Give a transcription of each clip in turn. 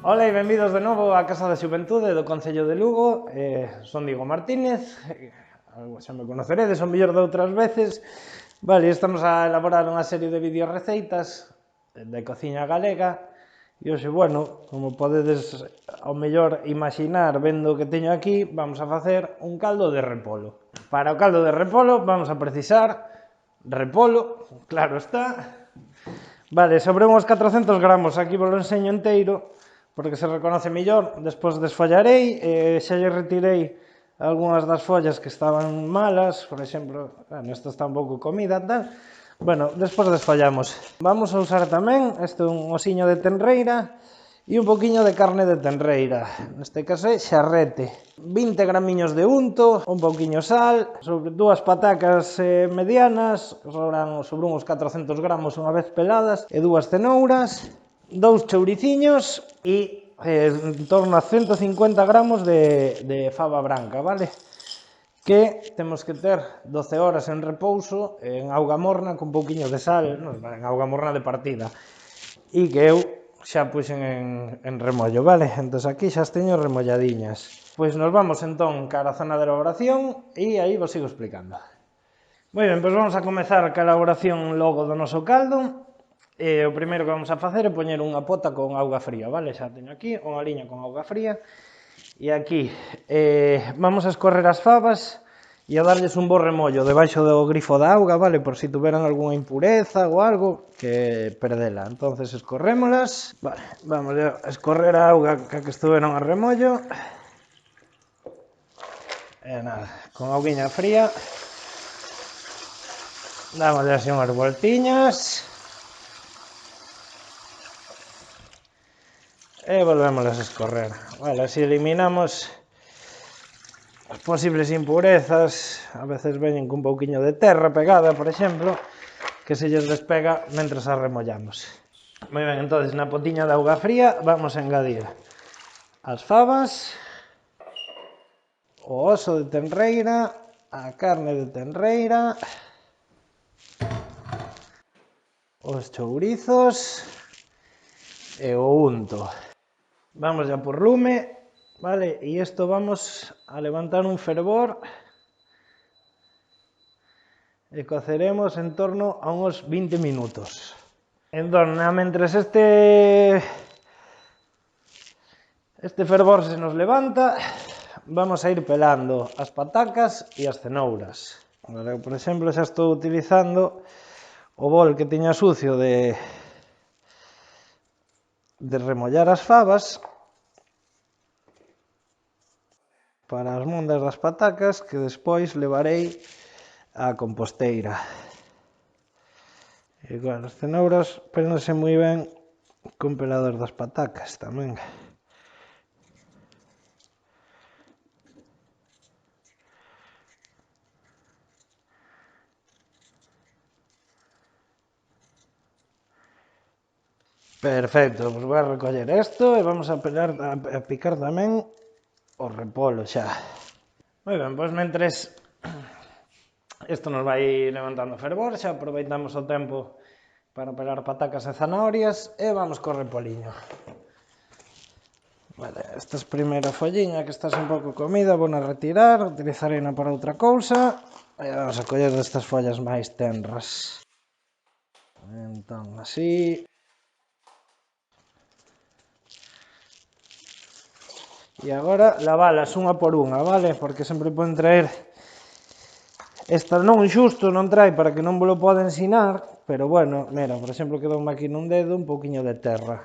Ola e benvidos de novo á Casa da Xuventude do Concello de Lugo. Son Diego Martínez, xa me conoceredes, son mellor de outras veces. Vale, estamos a elaborar unha serie de videoreceitas de cociña galega. E hoxe, bueno, como podedes ao mellor imaginar vendo o que teño aquí, vamos a facer un caldo de repolo. Para o caldo de repolo vamos a precisar repolo, claro está. Vale, sobre uns 400 gramos, aquí vos lo enseño enteiro, porque se reconoce mellor. Despois desfollarei, xa lle retirei algunhas das follas que estaban malas, por exemplo, bueno, esta está un pouco comida, tal. Bueno, despois desfollamos. Vamos a usar tamén un osiño de tenreira e un poquinho de carne de tenreira, neste caso é xarrete, 20 gramiños de unto, un poquinho sal, sobre dúas patacas medianas, sobre uns 400 gramos unha vez peladas, e dúas cenouras, dous chouriciños e en torno a 150 gramos de fava branca, vale? Que temos que ter 12 horas en repouso en auga morna con un pouquiño de sal, en auga morna de partida, e que eu xa puxen en remollo, vale? Entón aquí xa as teño remolladiñas. Pois nos vamos entón cara a zona de elaboración e aí vos sigo explicando. Moi ben, pois vamos a comezar ca elaboración logo do noso caldo. O primeiro que vamos a facer é poñer unha pota con auga fría, vale? Xa teño aquí unha liña con auga fría. E aquí vamos a escorrer as fabas e a darlles un bo remollo debaixo do grifo da auga, vale? Por si tuveran algunha impureza ou algo que perdela. Entonces escorrémolas, vale, vamos a escorrer a auga que estuveron a remollo. E nada, con auguiña fría dámosle así unhas voltiñas e volvémoslas a escorrer, vale, así eliminamos as posibles impurezas. A veces veñen cun pouquiño de terra pegada, por exemplo, que se lles despega mentres as remollamos. Moi ben, entonces na potiña de auga fría vamos a engadir as fabas, o oso de tenreira, a carne de tenreira, os chourizos e o unto. Vamos ya por lume, vale, e isto vamos a levantar un fervor e coceremos en torno a uns 20 minutos. Entón, mentres este fervor se nos levanta, vamos a ir pelando as patacas e as cenouras. Por exemplo, xa estou utilizando o bol que tiña sucio de remollar as fabas para as mondas das patacas que despois levarei á composteira. E claro, as cenouras pérense moi ben con pelador das patacas tamén. Perfecto, pues vou a recoller isto e vamos a picar tamén o repolo xa. Moi ben, pois mentres isto nos vai levantando fervor, xa aproveitamos o tempo para pelar patacas e zanahorias e vamos co repoliño. Vale, esta é a primeira folliña que está un pouco comida, vou a retirar, utilizarena para outra cousa e vamos a coller destas follas máis tenras. Entón, así. E agora lavalas unha por unha, vale? Porque sempre poden traer, esta non xusto non trae para que non vos lo poda ensinar, pero bueno, mira, por exemplo, quedoume aquí nun dedo un pouquiño de terra.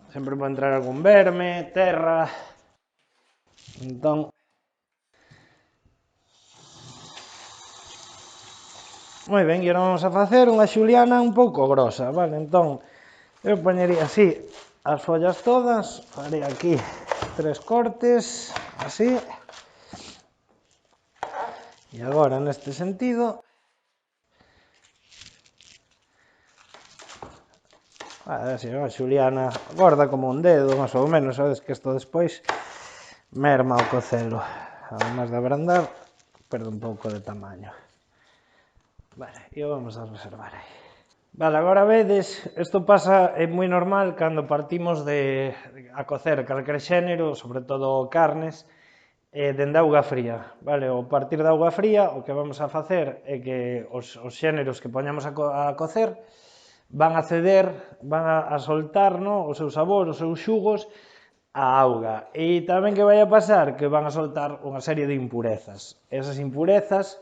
Sempre poden traer algún verme, terra. Entón, moi ben, e agora vamos a facer unha xuliana un pouco grosa, vale? Entón, eu poñería así as follas todas, farei aquí 3 cortes, así. E agora, neste sentido, así, unha xuliana gorda como un dedo, máis ou menos, sabes que isto despois merma o cocelo. Además de abrandar, perde un pouco de tamaño. Vale, e o vamos a reservar aí. Vale, agora vedes, isto pasa, é moi normal cando partimos a cocer calquer xénero, sobre todo carnes, dende auga fría, vale? Ao partir da auga fría, o que vamos a facer é que os xéneros que poñamos a cocer van a ceder, van a soltar, no, o seu sabor, os seus xugos, a auga. E tamén que vai a pasar que van a soltar unha serie de impurezas. Esas impurezas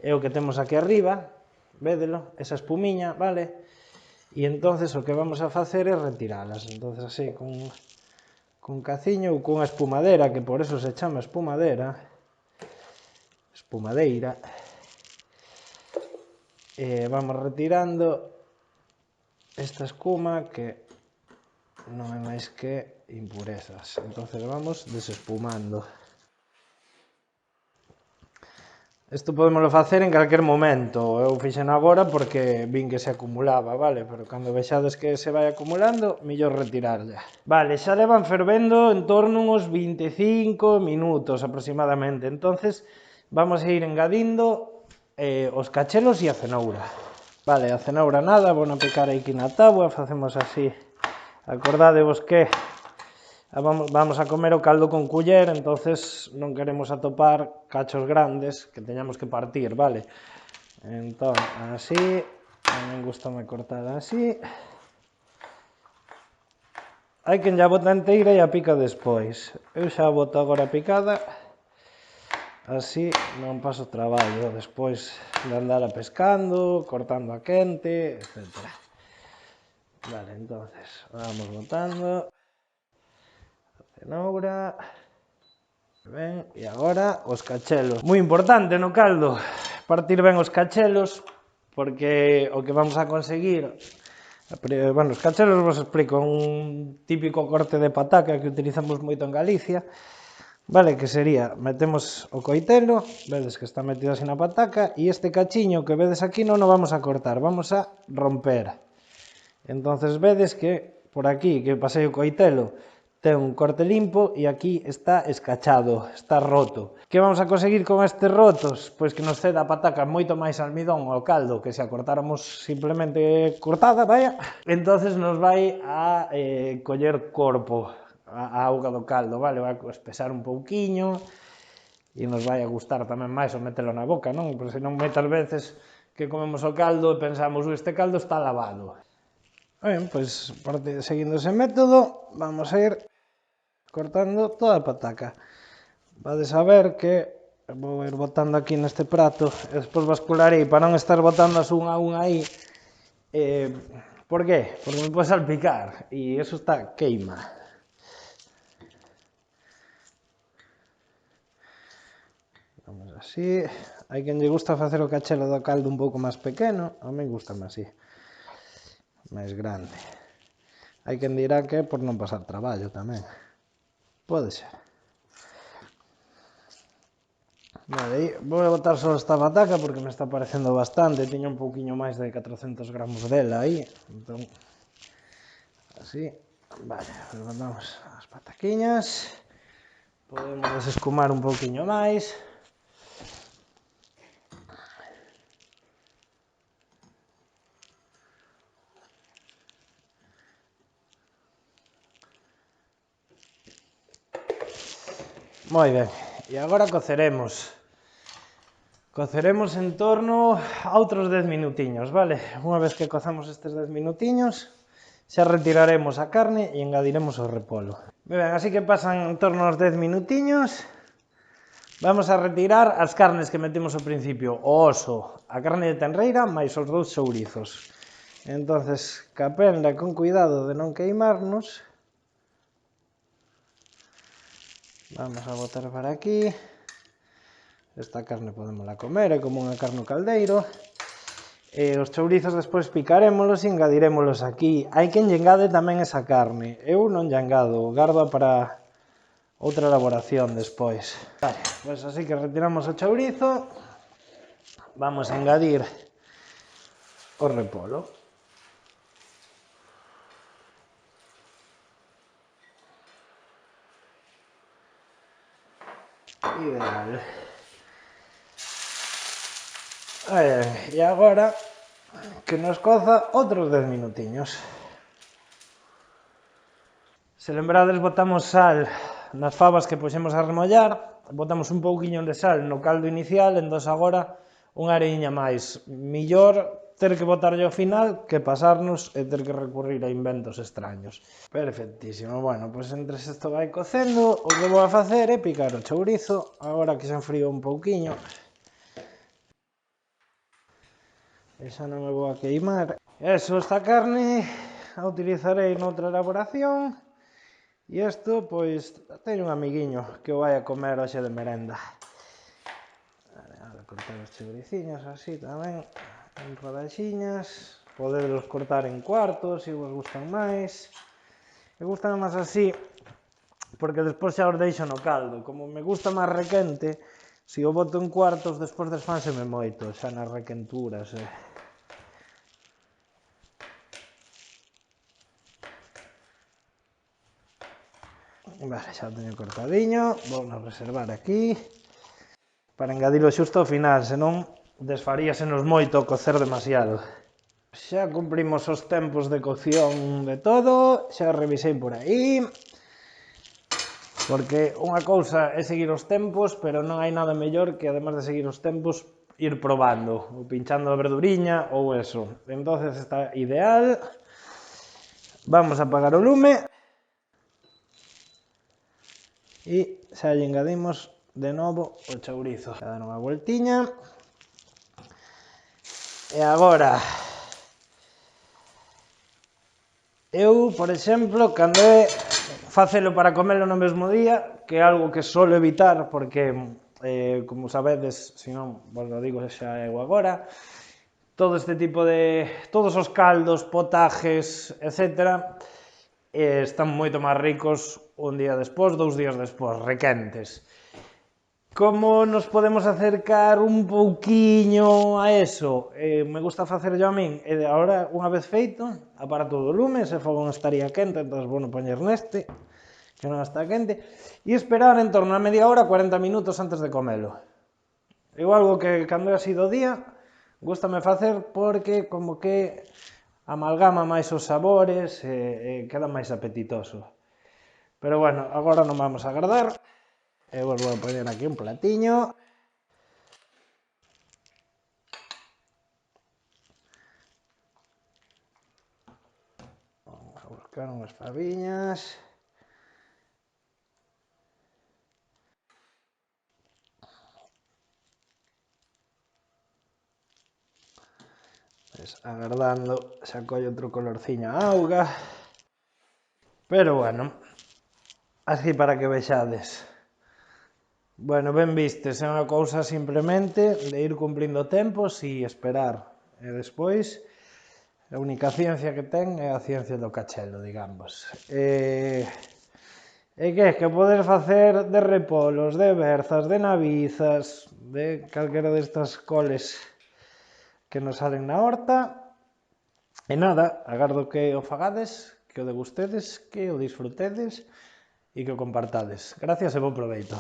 é o que temos aquí arriba, védelo, esa espumiña, vale? E entonces o que vamos a facer é retiralas. Entonces así, con caciño ou con espumadera, que por eso se chama espumadeira, vamos retirando esta escuma que non é máis que impurezas. Entonces vamos desespumando. Isto podémoslo facer en calquer momento. Eu fixeno agora porque vin que se acumulaba, vale? Pero cando vexades que se vai acumulando, mellor retirarla. Vale, xa levan fervendo en torno uns 25 minutos aproximadamente. Entonces vamos a ir engadindo os cachelos e a cenoura. Vale, a cenoura nada, vou a picar aquí na tábua, facemos así. Acordadevos que vamos a comer o caldo con culler, entonces non queremos atopar cachos grandes que teñamos que partir, vale? Entón, así, a min gustame cortar así. Hai quen ya bota enteira e a pica despois. Eu xa boto agora picada, así non paso traballo despois de andar a pescando, cortando a quente, etc. Vale, entonces, vamos botando cenoura. Ben, e agora os cachelos. Moi importante no caldo, partir ben os cachelos, porque o que vamos a conseguir... Bueno, os cachelos vos explico, un típico corte de pataca que utilizamos moito en Galicia, vale, que sería, metemos o coitelo, vedes que está metido así na pataca, e este cachiño que vedes aquí non o vamos a cortar, vamos a romper. Entonces vedes que por aquí, que pasei o coitelo, ten un corte limpo e aquí está escachado, está roto. Que vamos a conseguir con estes rotos? Pois que nos ceda a pataca moito máis almidón ao caldo que se a cortáramos simplemente cortada, vaya. Entonces nos vai a coller corpo a auga do caldo, vale? Vai espesar un pouquiño e nos vai a gustar tamén máis o metelo na boca, non? Porque senón moitas veces que comemos o caldo e pensamos, este caldo está lavado. Ben, pois seguindo ese método vamos a ir cortando toda a pataca. Vades a ver que vou ir botando aquí neste prato e despois bascularei para non estar botándoas unha a unha aí. Por qué? Porque me pode salpicar e eso está queima. Vamos así. Hai quen lle gusta facer o cachelo do caldo un pouco máis pequeno, a mí gustame así, máis grande. Hai quen dirá que é por non pasar traballo tamén. Pode ser. Vale, aí vou botar só esta pataca porque me está parecendo bastante, tiña un pouquiño máis de 400 gramos dela aí, entón, así, vale, botamos as pataquiñas, podemos desescumar un pouquiño máis. Moi ben, e agora coceremos. Coceremos en torno a outros 10 minutiños, vale? Unha vez que cozamos estes 10 minutiños, xa retiraremos a carne e engadiremos o repolo. Ben, así que pasan en torno aos 10 minutiños. Vamos a retirar as carnes que metemos ao principio, o oso, a carne de tenreira, máis os dous chourizos. Entonces, capenda con cuidado de non queimarnos. Vamos a botar para aquí. Esta carne podémola comer, é como unha carne caldeiro. Os chourizos despois picarémolos e engadirémolos aquí. Hai quen lle engade tamén esa carne. Eu non lle engado, garda para outra elaboración despois. Vale, pois así que retiramos o chourizo. Vamos a engadir o repolo. Ideal. E agora que nos coza outros 10 minutiños. Se lembrades, botamos sal nas fabas que puxemos a remollar, botamos un pouquiño de sal no caldo inicial, entón agora unha areiña máis. Millor ter que botarlle ao final que pasarnos e ter que recurrir a inventos extraños. Perfectísimo. Bueno, pois entre isto vai cocendo, o que vou a facer é picar o chourizo, agora que se enfriou un pouquiño. E xa non me vou a queimar. Eso, esta carne a utilizarei noutra elaboración. E isto, pois, teño un amiguiño que o vai a comer hoxe de merenda. Vale, cortar os chouriciños así tamén, en rodaxiñas. Poderos cortar en cuartos, se vos gustan máis. Me gustan máis así, porque despois xa os deixo no caldo. Como me gusta máis requente, se o boto en cuartos, despois desfánseme moito, xa nas requenturas. Vale, xa o teño cortadiño, vou reservar aquí para engadilo xusto ao final, senón desfaríasenos moito o cocer demasiado. Xa cumprimos os tempos de cocción de todo, xa revisei por aí, porque unha cousa é seguir os tempos, pero non hai nada mellor que, además de seguir os tempos, ir probando, ou pinchando a verduriña ou eso. Entonces está ideal. Vamos a apagar o lume. E xa lle engadimos de novo o chourizo. Xa dar unha voltiña. E agora, eu, por exemplo, cando é facelo para comelo no mesmo día, que é algo que solo evitar, porque, como sabedes, se non, vos lo digo xa eu agora, todo este tipo de, todos os caldos, potajes, etc., están moito máis ricos un día despois, 2 días despois, requentes. Como nos podemos acercar un pouquiño a eso? Me gusta facerlo a min, e agora, unha vez feito, aparato do lume, se o fogón estaría quente, entón, bueno, poñer neste, que non está quente, e esperar en torno a media hora, 40 minutos antes de comelo. É algo que, cando é así do día, gústame facer porque como que amalgama máis os sabores e queda máis apetitoso. Pero bueno, agora non vamos a agardar. E vos vou a poñer aquí un platiño. Vamos a buscar unhas faviñas. Agardando, xa colle outro colorciño a auga. Pero bueno, así para que vexades. Bueno, ben vistes, é unha cousa simplemente de ir cumprindo tempos e esperar. E despois, a única ciencia que ten é a ciencia do cachelo, digamos. E que podes facer de repolos, de berzas, de navizas, de calquera destas coles que nos salen na horta. E nada, agardo que o fagades, que o degustedes, que o disfrutedes e que o compartades. Gracias e bon proveito.